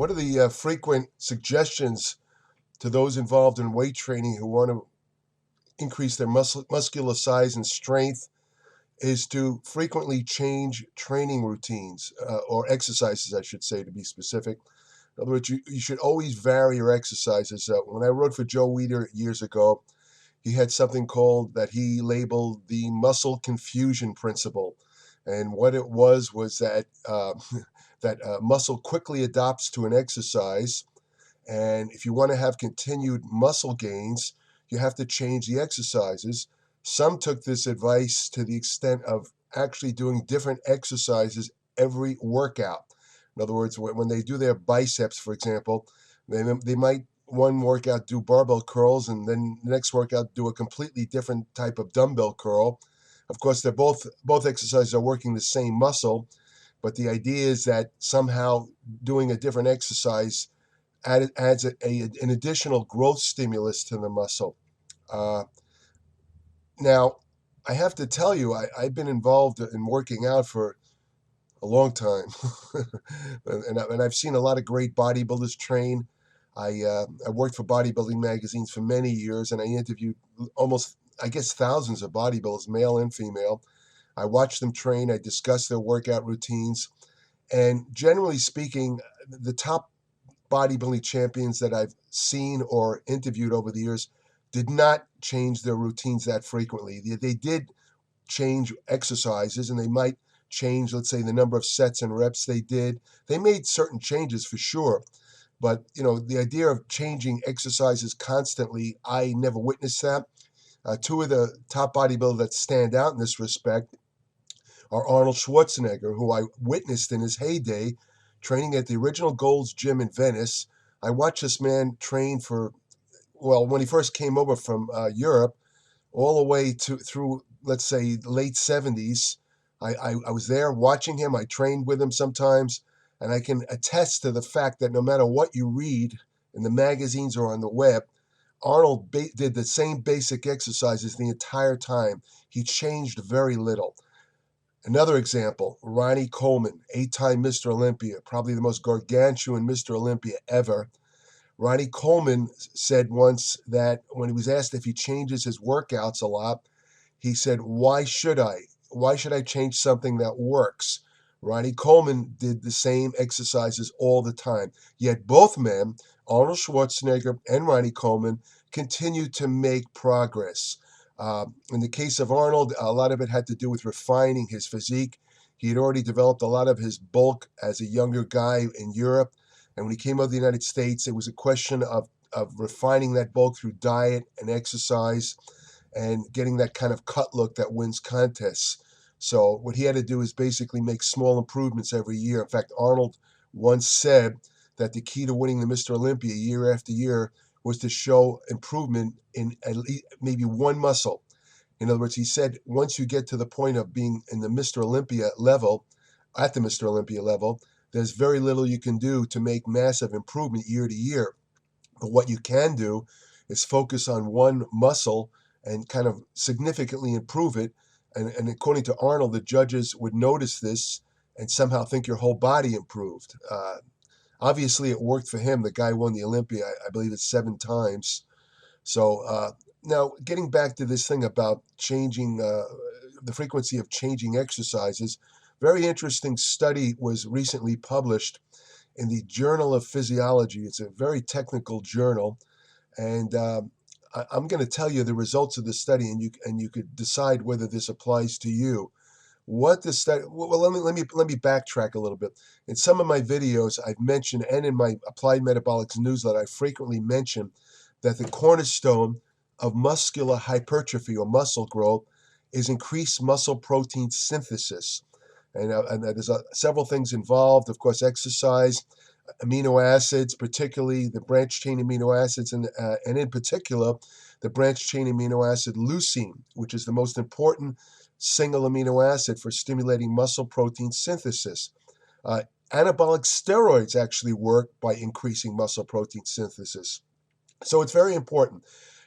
What are the frequent suggestions to those involved in weight training who want to increase their muscular size and strength is to frequently change training routines or exercises, I should say, to be specific. In other words, you should always vary your exercises. When I wrote for Joe Weider years ago, he had something called that he labeled the muscle confusion principle. And what it was that that muscle quickly adopts to an exercise. And if you want to have continued muscle gains, you have to change the exercises. Some took this advice to the extent of actually doing different exercises every workout. In other words, when they do their biceps, for example, they might one workout do barbell curls and then the next workout do a completely different type of dumbbell curl. Of course, they're both exercises are working the same muscle, but the idea is that somehow doing a different exercise adds an additional growth stimulus to the muscle. Uh, Now, I have to tell you, I've been involved in working out for a long time, and I've seen a lot of great bodybuilders train. I worked for bodybuilding magazines for many years, and I interviewed almost, I guess, thousands of bodybuilders, male and female. I watched them train. I discussed their workout routines, and generally speaking, the top bodybuilding champions that I've seen or interviewed over the years did not change their routines that frequently. They did change exercises and they might change, let's say, the number of sets and reps they did. They made certain changes for sure. But, the idea of changing exercises constantly, I never witnessed that. Two of the top bodybuilders that stand out in this respect are Arnold Schwarzenegger, who I witnessed in his heyday training at the original Gold's Gym in Venice. I watched this man train when he first came over from Europe, all the way through, let's say, late 70s. I was there watching him. I trained with him sometimes, and I can attest to the fact that no matter what you read in the magazines or on the web, Arnold did the same basic exercises the entire time. He changed very little. Another example, Ronnie Coleman, 8-time Mr. Olympia, probably the most gargantuan Mr. Olympia ever. Ronnie Coleman said once that when he was asked if he changes his workouts a lot, he said, "Why should I? Why should I change something that works?" Ronnie Coleman did the same exercises all the time. Yet both men, Arnold Schwarzenegger and Ronnie Coleman, continued to make progress. In the case of Arnold, a lot of it had to do with refining his physique. He had already developed a lot of his bulk as a younger guy in Europe. And when he came out of the United States, it was a question of refining that bulk through diet and exercise and getting that kind of cut look that wins contests. So what he had to do is basically make small improvements every year. In fact, Arnold once said that the key to winning the Mr. Olympia year after year was to show improvement in at least maybe one muscle. In other words, he said once you get to the point of being in the Mr. Olympia level, at the Mr. Olympia level, there's very little you can do to make massive improvement year to year. But what you can do is focus on one muscle and kind of significantly improve it. And according to Arnold, the judges would notice this and somehow think your whole body improved. Obviously, it worked for him. The guy won the Olympia, I believe it's 7 times. So now getting back to this thing about changing the frequency of changing exercises, very interesting study was recently published in the Journal of Physiology. It's a very technical journal, and I'm going to tell you the results of the study, and you could decide whether this applies to you. What the study? Well, let me backtrack a little bit. In some of my videos, I've mentioned, and in my Applied Metabolics newsletter, I frequently mention that the cornerstone of muscular hypertrophy or muscle growth is increased muscle protein synthesis. And there's several things involved. Of course, exercise, amino acids, particularly the branched chain amino acids, and in particular, the branched chain amino acid leucine, which is the most important single amino acid for stimulating muscle protein synthesis. Anabolic steroids actually work by increasing muscle protein synthesis. So it's very important.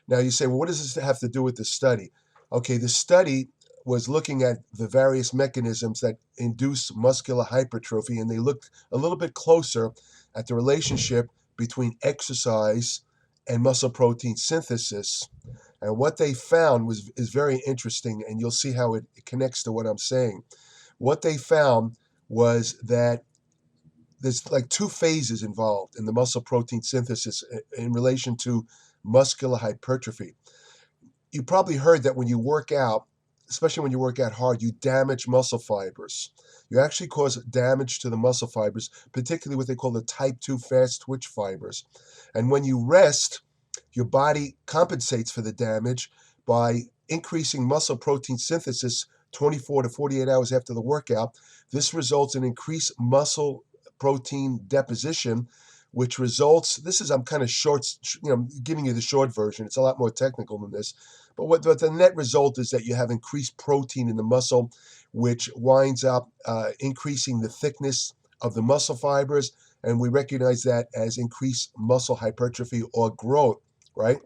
Now you say, well, what does this have to do with the study? Okay, the study was looking at the various mechanisms that induce muscular hypertrophy, and they looked a little bit closer at the relationship between exercise and muscle protein synthesis. And what they found is very interesting, and you'll see how it connects to what I'm saying. What they found was that there's like two phases involved in the muscle protein synthesis in relation to muscular hypertrophy. You probably heard that when you work out, especially when you work out hard, you damage muscle fibers. You actually cause damage to the muscle fibers, particularly what they call the type 2 fast twitch fibers. And when you rest, your body compensates for the damage by increasing muscle protein synthesis 24 to 48 hours after the workout. This results in increased muscle protein deposition, which results, I'm kind of short, giving you the short version. It's a lot more technical than this. But the net result is that you have increased protein in the muscle, which winds up increasing the thickness of the muscle fibers. And we recognize that as increased muscle hypertrophy or growth, right?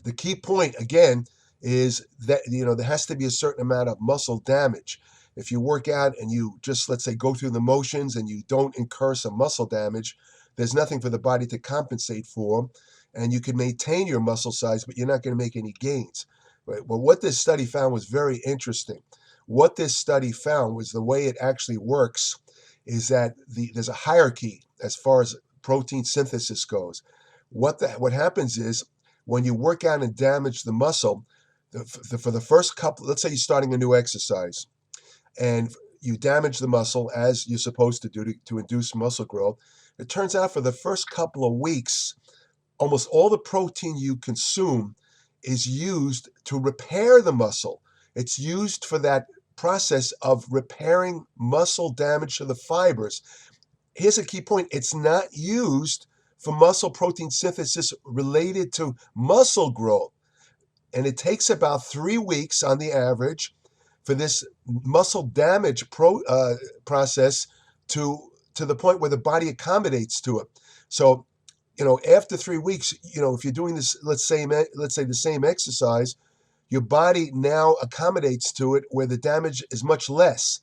The key point, again, is that, there has to be a certain amount of muscle damage. If you work out and you just, let's say, go through the motions and you don't incur some muscle damage, there's nothing for the body to compensate for, and you can maintain your muscle size, but you're not going to make any gains. Right? Well, what this study found was very interesting. What this study found was the way it actually works is that there's a hierarchy as far as protein synthesis goes. What happens is when you work out and damage the muscle, for the first couple, let's say you're starting a new exercise, and you damage the muscle as you're supposed to do to induce muscle growth. It turns out for the first couple of weeks, almost all the protein you consume is used to repair the muscle. It's used for that process of repairing muscle damage to the fibers. Here's a key point. It's not used for muscle protein synthesis related to muscle growth. And it takes about 3 weeks on the average for this muscle damage process to the point where the body accommodates to it. So, after 3 weeks, if you're doing this, let's say the same exercise, your body now accommodates to it where the damage is much less.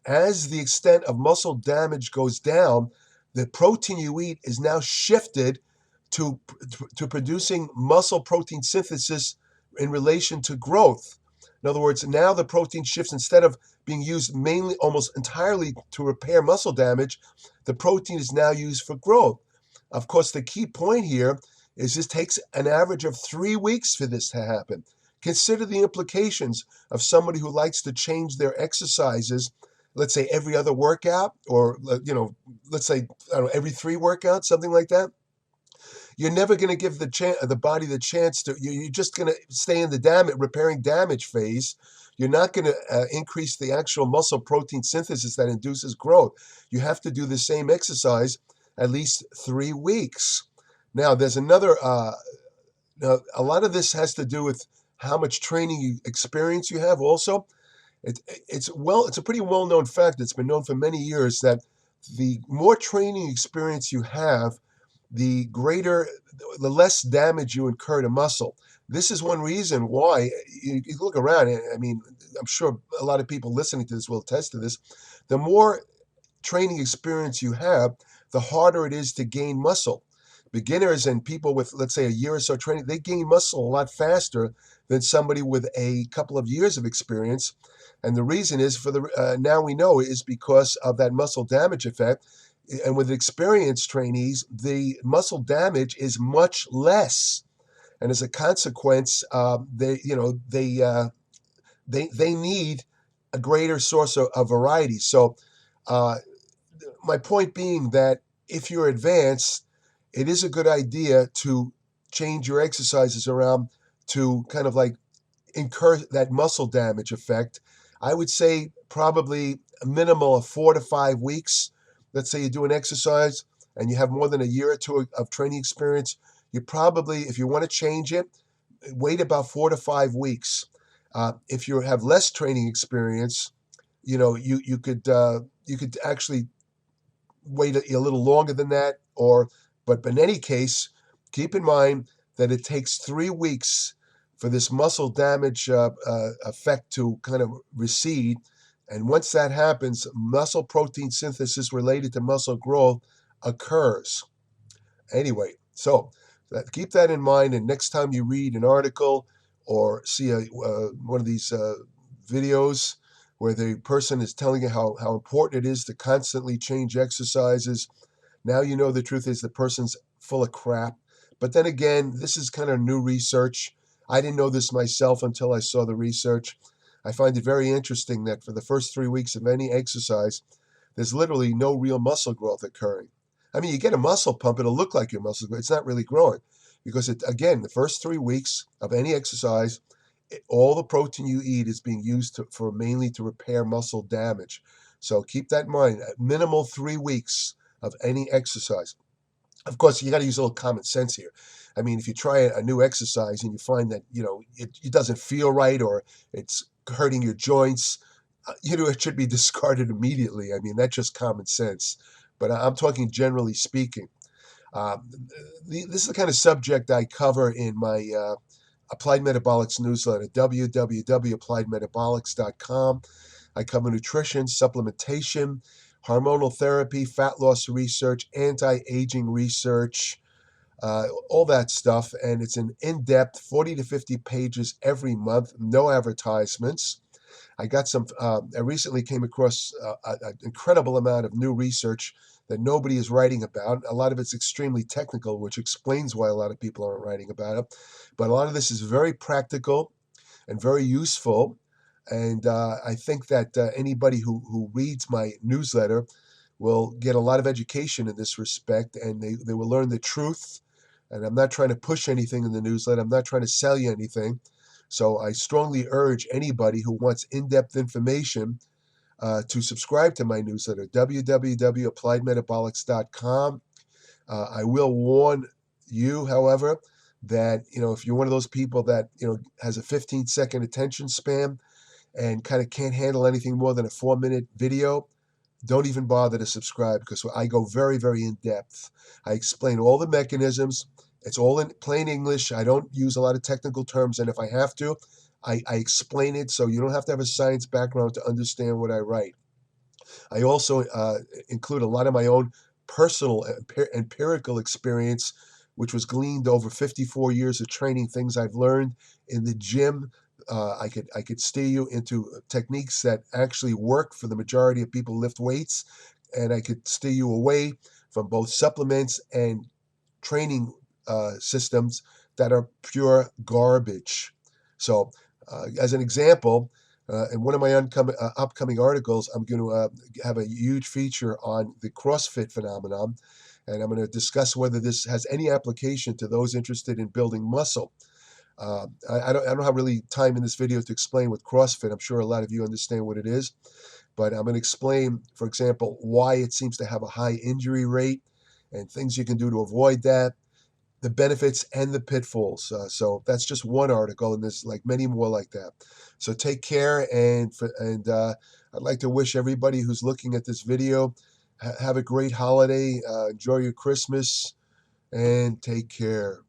As the extent of muscle damage goes down, the protein you eat is now shifted to producing muscle protein synthesis in relation to growth. In other words, now the protein shifts. Instead of being used mainly, almost entirely to repair muscle damage, the protein is now used for growth. Of course, the key point here is this takes an average of 3 weeks for this to happen. Consider the implications of somebody who likes to change their exercises, let's say every other workout, or let's say every 3 workouts, something like that. You're never going to give the body the chance to. You're just going to stay in the repairing damage phase. You're not going to increase the actual muscle protein synthesis that induces growth. You have to do the same exercise at least 3 weeks. Now, there's another. Now, a lot of this has to do with how much training experience you have. Also, it's a pretty well-known fact. It's been known for many years that the more training experience you have, the less damage you incur to muscle. This is one reason why you look around. I mean, I'm sure a lot of people listening to this will attest to this. The more training experience you have, the harder it is to gain muscle. Beginners and people with, let's say, a year or so training, they gain muscle a lot faster than somebody with a couple of years of experience. And the reason is now we know is because of that muscle damage effect. And with experienced trainees, the muscle damage is much less, and as a consequence, they need a greater source of variety. So, my point being that if you're advanced, it is a good idea to change your exercises around to kind of like incur that muscle damage effect. I would say probably a minimal of 4 to 5 weeks. Let's say you do an exercise and you have more than a year or two of training experience, you probably, if you want to change it, wait about 4 to 5 weeks. If you have less training experience, you could actually wait a little longer than that. But in any case, keep in mind that it takes 3 weeks for this muscle damage effect to kind of recede. And once that happens, muscle protein synthesis related to muscle growth occurs. Anyway, so keep that in mind, and next time you read an article or see one of these videos where the person is telling you how important it is to constantly change exercises, now you know the truth is the person's full of crap. But then again, this is kind of new research. I didn't know this myself until I saw the research. I find it very interesting that for the first 3 weeks of any exercise, there's literally no real muscle growth occurring. I mean, you get a muscle pump, it'll look like your muscle, but it's not really growing because, again, the first 3 weeks of any exercise, all the protein you eat is being used for mainly to repair muscle damage. So keep that in mind. At minimal 3 weeks of any exercise. Of course, you got to use a little common sense here. I mean, if you try a new exercise and you find that it doesn't feel right or it's hurting your joints, it should be discarded immediately. I mean, that's just common sense. But I'm talking generally speaking. This is the kind of subject I cover in my Applied Metabolics newsletter, www.appliedmetabolics.com. I cover nutrition, supplementation, hormonal therapy, fat loss research, anti-aging research, all that stuff. And it's an in-depth 40 to 50 pages every month, no advertisements. I recently came across an incredible amount of new research that nobody is writing about. A lot of it's extremely technical, which explains why a lot of people aren't writing about it. But a lot of this is very practical and very useful. And I think that anybody who reads my newsletter will get a lot of education in this respect, and they will learn the truth. And I'm not trying to push anything in the newsletter. I'm not trying to sell you anything. So I strongly urge anybody who wants in-depth information to subscribe to my newsletter, www.appliedmetabolics.com. I will warn you, however, that if you're one of those people that has a 15-second attention span and kind of can't handle anything more than a 4-minute video, don't even bother to subscribe because I go very, very in depth. I explain all the mechanisms. It's all in plain English. I don't use a lot of technical terms, and if I have to, I explain it so you don't have to have a science background to understand what I write. I also include a lot of my own personal empirical experience, which was gleaned over 54 years of training, things I've learned in the gym. I could steer you into techniques that actually work for the majority of people who lift weights, and I could steer you away from both supplements and training systems that are pure garbage. So, as an example, in one of my upcoming articles, I'm going to have a huge feature on the CrossFit phenomenon, and I'm going to discuss whether this has any application to those interested in building muscle. I don't have really time in this video to explain what CrossFit. I'm sure a lot of you understand what it is, but I'm going to explain, for example, why it seems to have a high injury rate and things you can do to avoid that, the benefits and the pitfalls. So that's just one article, and there's like many more like that. So take care, and I'd like to wish everybody who's looking at this video have a great holiday. Enjoy your Christmas, and take care.